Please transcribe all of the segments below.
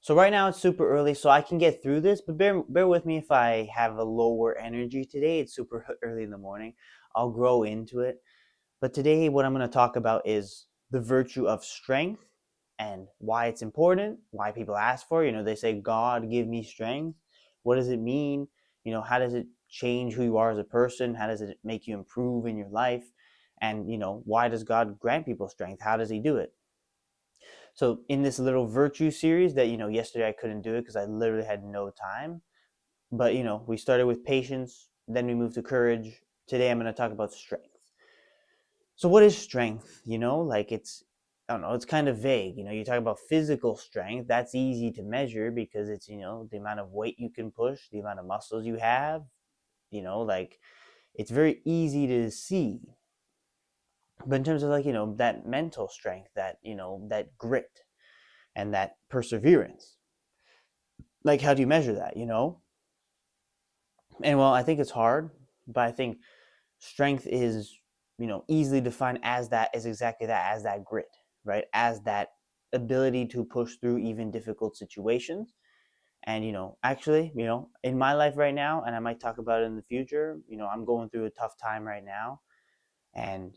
So right now it's super early, so I can get through this, but bear with me if I have a lower energy today. It's super early in the morning. I'll grow into it. But today what I'm going to talk about is the virtue of strength and why it's important, why people ask for it. They say, God, give me strength. What does it mean? How does it change who you are as a person? How does it make you improve in your life? And, why does God grant people strength? How does he do it? So in this little virtue series that, yesterday I couldn't do it because I literally had no time. But, we started with patience, then we moved to courage. Today I'm going to talk about strength. So what is strength? I don't know, it's kind of vague. You talk about physical strength, that's easy to measure because it's, the amount of weight you can push, the amount of muscles you have, like it's very easy to see. But in terms of that mental strength, that grit and that perseverance, like how do you measure that? And well, I think it's hard, but I think strength is easily defined as that, is exactly that, as that grit, right, as that ability to push through even difficult situations. And actually, in my life right now, and I might talk about it in the future, I'm going through a tough time right now. And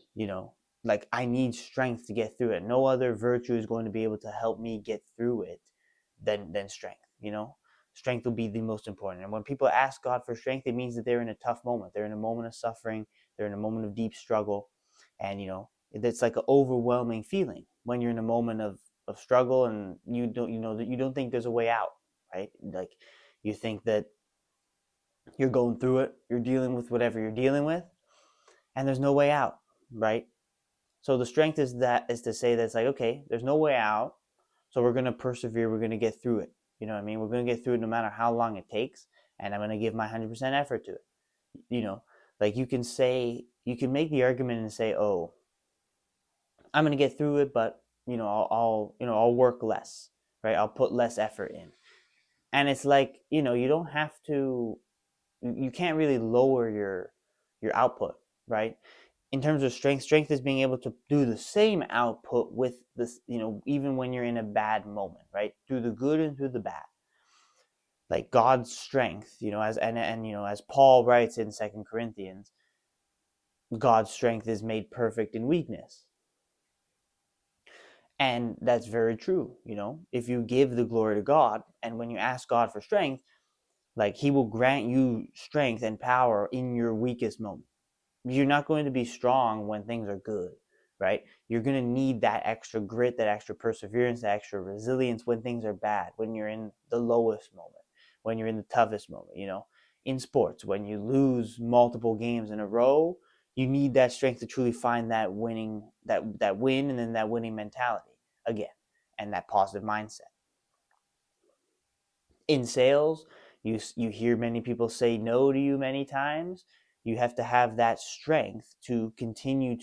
like I need strength to get through it. No other virtue is going to be able to help me get through it than strength. Strength will be the most important. And when people ask God for strength, it means that they're in a tough moment. They're in a moment of suffering. They're in a moment of deep struggle. And it's like an overwhelming feeling when you're in a moment of struggle and you don't think there's a way out, right? Like you think that you're going through it, you're dealing with whatever you're dealing with, and there's no way out, right? So the strength is to say that it's like, okay, there's no way out, so we're gonna persevere, we're gonna get through it. You know what I mean? We're gonna get through it no matter how long it takes, and I'm gonna give my 100% effort to it. You know, like you can make the argument and say, oh, I'm gonna get through it, but I'll work less, right? I'll put less effort in, and it's like you don't have to, you can't really lower your output, right? In terms of strength is being able to do the same output with this, even when you're in a bad moment, right? Through the good and through the bad. Like God's strength, as Paul writes in 2 Corinthians, God's strength is made perfect in weakness. And that's very true. If you give the glory to God, and when you ask God for strength, like he will grant you strength and power in your weakest moment. You're not going to be strong when things are good, right? You're going to need that extra grit, that extra perseverance, that extra resilience when things are bad, when you're in the lowest moment, when you're in the toughest moment. In sports, when you lose multiple games in a row, you need that strength to truly find that that win, and then that winning mentality again, and that positive mindset. In sales, you hear many people say no to you many times. You have to have that strength to continue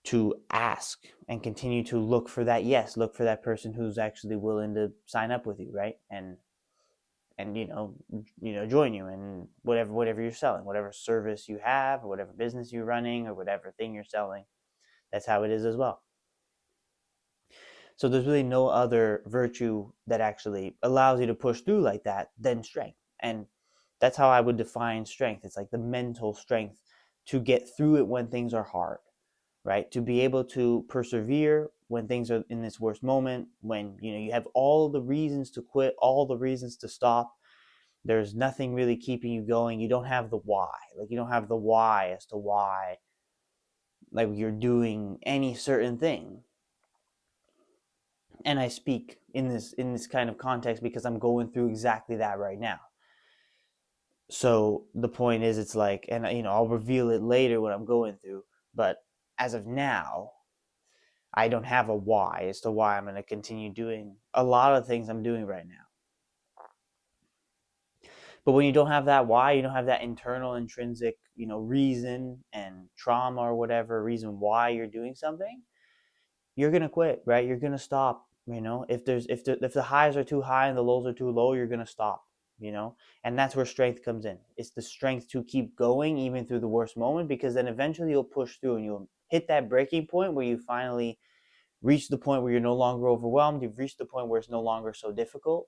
to ask and continue to look for that yes, look for that person who's actually willing to sign up with you, right? And join you in whatever you're selling, whatever service you have, or whatever business you're running, or whatever thing you're selling. That's how it is as well. So there's really no other virtue that actually allows you to push through like that than strength. And that's how I would define strength. It's like the mental strength to get through it when things are hard, right? To be able to persevere when things are in this worst moment, when you have all the reasons to quit, all the reasons to stop. There's nothing really keeping you going. You don't have the why. Like you don't have the why as to why like you're doing any certain thing. And I speak in this kind of context because I'm going through exactly that right now. So the point is, it's like, and I'll reveal it later what I'm going through, but as of now, I don't have a why as to why I'm going to continue doing a lot of things I'm doing right now. But when you don't have that why, you don't have that internal intrinsic, reason and trauma or whatever reason why you're doing something, you're going to quit, right? You're going to stop. If the highs are too high and the lows are too low, you're going to stop. And that's where strength comes in. It's the strength to keep going even through the worst moment, because then eventually you'll push through and you'll hit that breaking point where you finally reached the point where you're no longer overwhelmed. You've reached the point where it's no longer so difficult.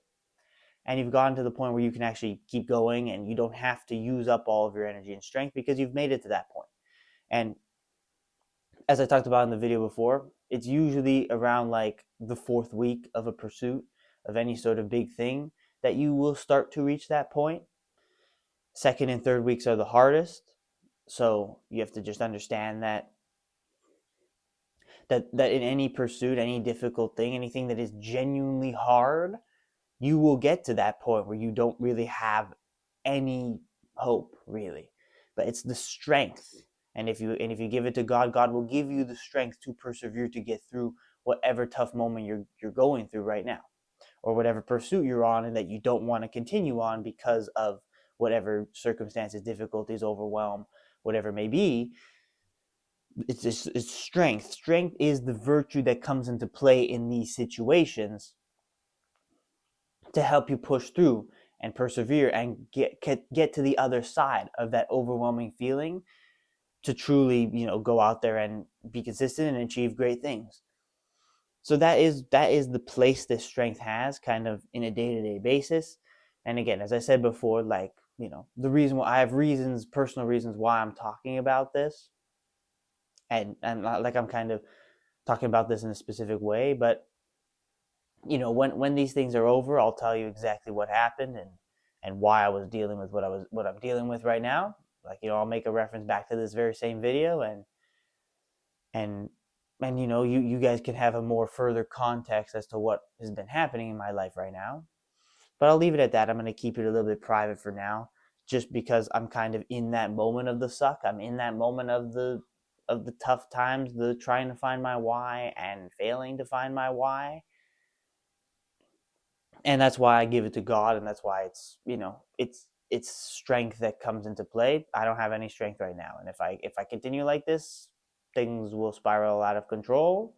And you've gotten to the point where you can actually keep going and you don't have to use up all of your energy and strength because you've made it to that point. And as I talked about in the video before, it's usually around like the 4th week of a pursuit of any sort of big thing that you will start to reach that point. 2nd and 3rd weeks are the hardest. So you have to just understand that in any pursuit, any difficult thing, anything that is genuinely hard, you will get to that point where you don't really have any hope, really. But it's the strength. And if you give it to God, God will give you the strength to persevere to get through whatever tough moment you're going through right now, or whatever pursuit you're on and that you don't want to continue on because of whatever circumstances, difficulties, overwhelm, whatever it may be. It's strength. Strength is the virtue that comes into play in these situations to help you push through and persevere and get to the other side of that overwhelming feeling, to truly, go out there and be consistent and achieve great things. So that is the place that strength has kind of in a day-to-day basis. And again, as I said before, like, the reason why I have personal reasons why I'm talking about this, and not like I'm kind of talking about this in a specific way, but when these things are over, I'll tell you exactly what happened and why I was dealing with what I'm dealing with right now. Like, I'll make a reference back to this very same video, and you guys can have a more further context as to what has been happening in my life right now. But I'll leave it at that. I'm going to keep it a little bit private for now, just because I'm kind of in that moment of the suck. I'm in that moment of the tough times, the trying to find my why and failing to find my why. And that's why I give it to God, and that's why it's strength that comes into play. I don't have any strength right now, and if I continue like this, things will spiral out of control,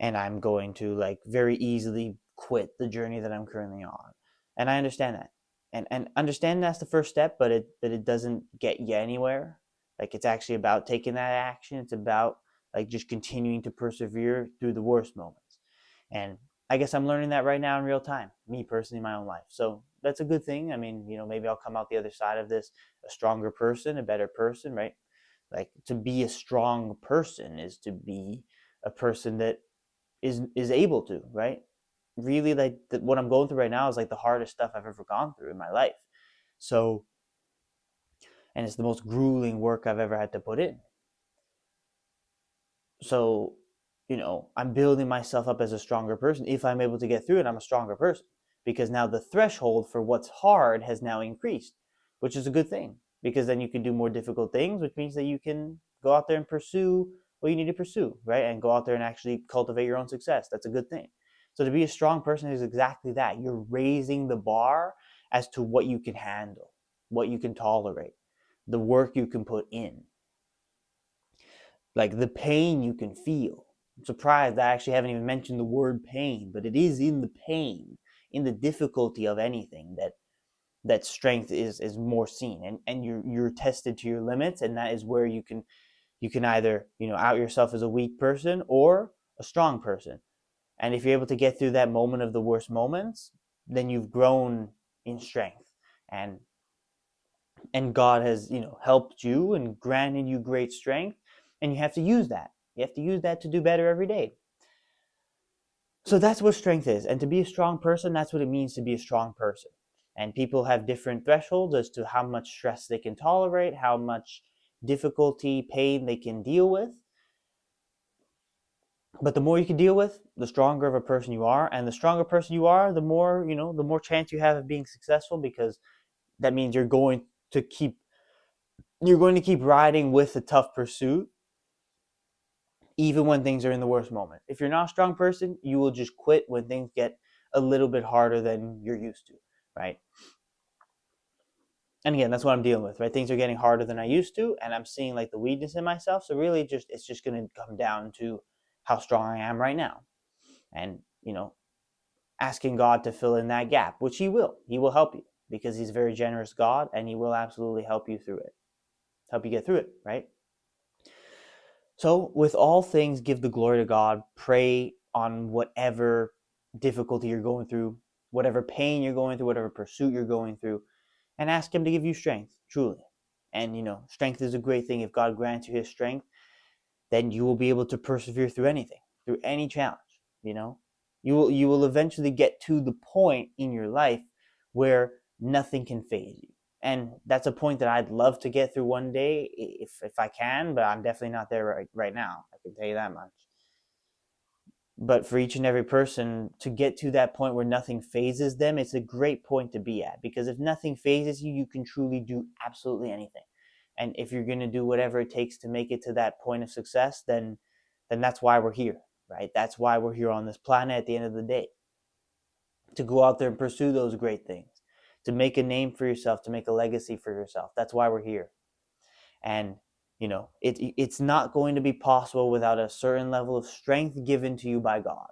and I'm going to like very easily quit the journey that I'm currently on. And I understand that, and understand that's the first step, but it doesn't get you anywhere. Like, it's actually about taking that action. It's about like just continuing to persevere through the worst moments. And I guess I'm learning that right now in real time, me personally, in my own life. So that's a good thing. I mean, maybe I'll come out the other side of this a stronger person, a better person, right? Like, to be a strong person is to be a person that is able to, right? Really, like, what I'm going through right now is like the hardest stuff I've ever gone through in my life. So, and it's the most grueling work I've ever had to put in. So, I'm building myself up as a stronger person. If I'm able to get through it, I'm a stronger person, because now the threshold for what's hard has now increased, which is a good thing, because then you can do more difficult things, which means that you can go out there and pursue what you need to pursue, right? And go out there and actually cultivate your own success. That's a good thing. So to be a strong person is exactly that. You're raising the bar as to what you can handle, what you can tolerate, the work you can put in, like the pain you can feel. I'm surprised I actually haven't even mentioned the word pain, but it is in the pain, in the difficulty of anything, that strength is more seen, and you're tested to your limits, and that is where you can either out yourself as a weak person or a strong person. And if you're able to get through that moment of the worst moments, then you've grown in strength, and God has helped you and granted you great strength, and you have to use that. You have to use that to do better every day. So that's what strength is. And to be a strong person, that's what it means to be a strong person. And people have different thresholds as to how much stress they can tolerate, how much difficulty, pain they can deal with. But the more you can deal with, the stronger of a person you are. And the stronger person you are, the more, the more chance you have of being successful, because that means you're going to keep riding with a tough pursuit, even when things are in the worst moment. If you're not a strong person, you will just quit when things get a little bit harder than you're used to, right? And again, that's what I'm dealing with, right? Things are getting harder than I used to, and I'm seeing like the weakness in myself. So really, it's just going to come down to how strong I am right now, and asking God to fill in that gap, which He will. He will help you, because He's a very generous God, and He will absolutely help you through it, help you get through it, right? So, with all things, give the glory to God. Pray on whatever difficulty you're going through, whatever pain you're going through, whatever pursuit you're going through, and ask Him to give you strength, truly. And, strength is a great thing. If God grants you His strength, then you will be able to persevere through anything, through any challenge. You know, you will eventually get to the point in your life where nothing can faze you, and that's a point that I'd love to get through one day if I can. But I'm definitely not there right now. I can tell you that much. But for each and every person to get to that point where nothing phases them, it's a great point to be at, because if nothing phases you, you can truly do absolutely anything. And if you're going to do whatever it takes to make it to that point of success, then that's why we're here, right? That's why we're here on this planet at the end of the day, to go out there and pursue those great things, to make a name for yourself, to make a legacy for yourself. That's why we're here. And it's not going to be possible without a certain level of strength given to you by God.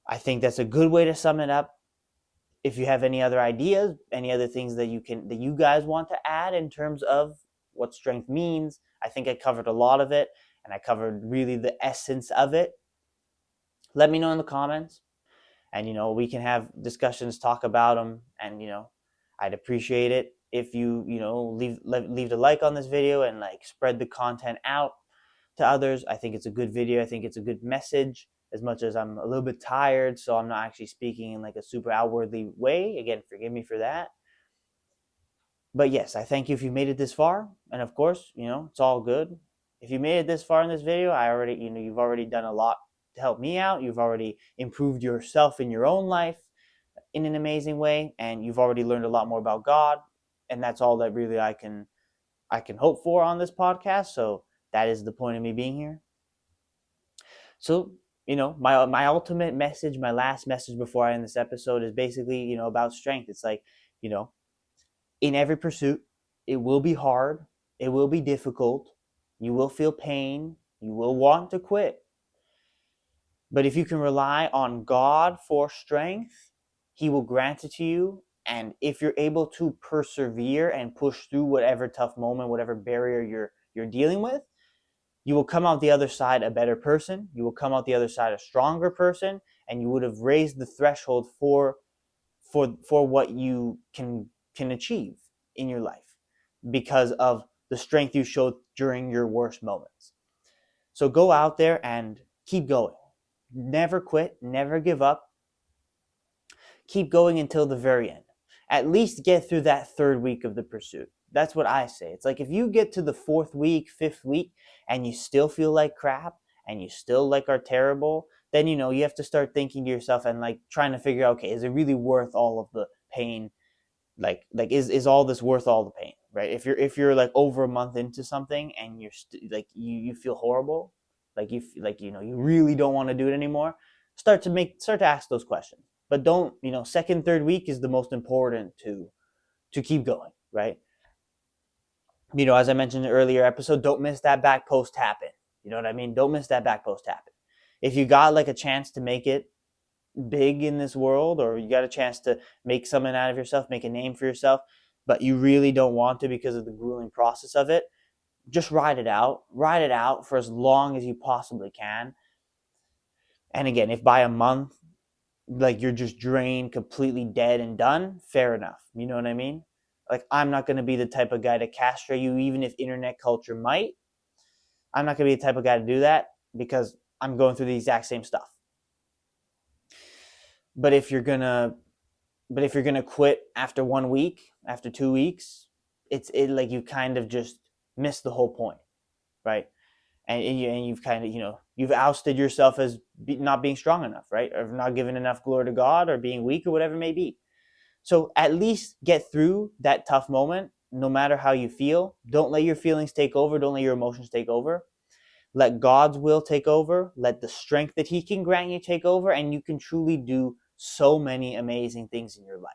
I think that's a good way to sum it up. If you have any other ideas, any other things that you guys want to add in terms of what strength means, I think I covered a lot of it, and I covered really the essence of it. Let me know in the comments, and we can have discussions, talk about them, and I'd appreciate it if you leave a like on this video and spread the content out to others. I think it's a good video. I think it's a good message, as much as I'm a little bit tired, so I'm not actually speaking in a super outwardly way. Again, forgive me for that. But yes, I thank you if you made it this far. And of course, it's all good. If you made it this far in this video, you've already done a lot to help me out. You've already improved yourself in your own life in an amazing way, and you've already learned a lot more about God. And that's all that really I can hope for on this podcast. So that is the point of me being here. So, my ultimate message, my last message before I end this episode, is basically, about strength. It's in every pursuit, it will be hard, it will be difficult, you will feel pain, you will want to quit. But if you can rely on God for strength, He will grant it to you. And if you're able to persevere and push through whatever tough moment, whatever barrier you're dealing with, you will come out the other side a better person. You will come out the other side a stronger person, and you would have raised the threshold for what you can achieve in your life because of the strength you showed during your worst moments. So go out there and keep going. Never quit, never give up. Keep going until the very end. At least get through that third week of the pursuit. That's what I say. It's if you get to the fourth week, fifth week, and you still feel like crap, and you still are terrible, then you have to start thinking to yourself and trying to figure out, okay, is it really worth all of the pain? Is all this worth all the pain, right? If you're over a month into something and you're you feel horrible, you really don't want to do it anymore, start to ask those questions. But don't, second, third week is the most important to keep going, right? As I mentioned in the earlier episode, don't miss that back post happen. You know what I mean? Don't miss that back post happen. If you got a chance to make it big in this world, or you got a chance to make something out of yourself, make a name for yourself, but you really don't want to because of the grueling process of it, just ride it out for as long as you possibly can. And again, if by a month you're just drained, completely dead and done, fair enough. You know what I mean? I'm not going to be the type of guy to castrate you, even if internet culture might. I'm not going to be the type of guy to do that, because I'm going through the exact same stuff. But if you're gonna quit after 1 week, after 2 weeks, you kind of just missed the whole point, right? And you've kind of you've ousted yourself as not being strong enough, right? Or not giving enough glory to God, or being weak, or whatever it may be. So at least get through that tough moment, no matter how you feel. Don't let your feelings take over. Don't let your emotions take over. Let God's will take over. Let the strength that He can grant you take over, and you can truly do so many amazing things in your life.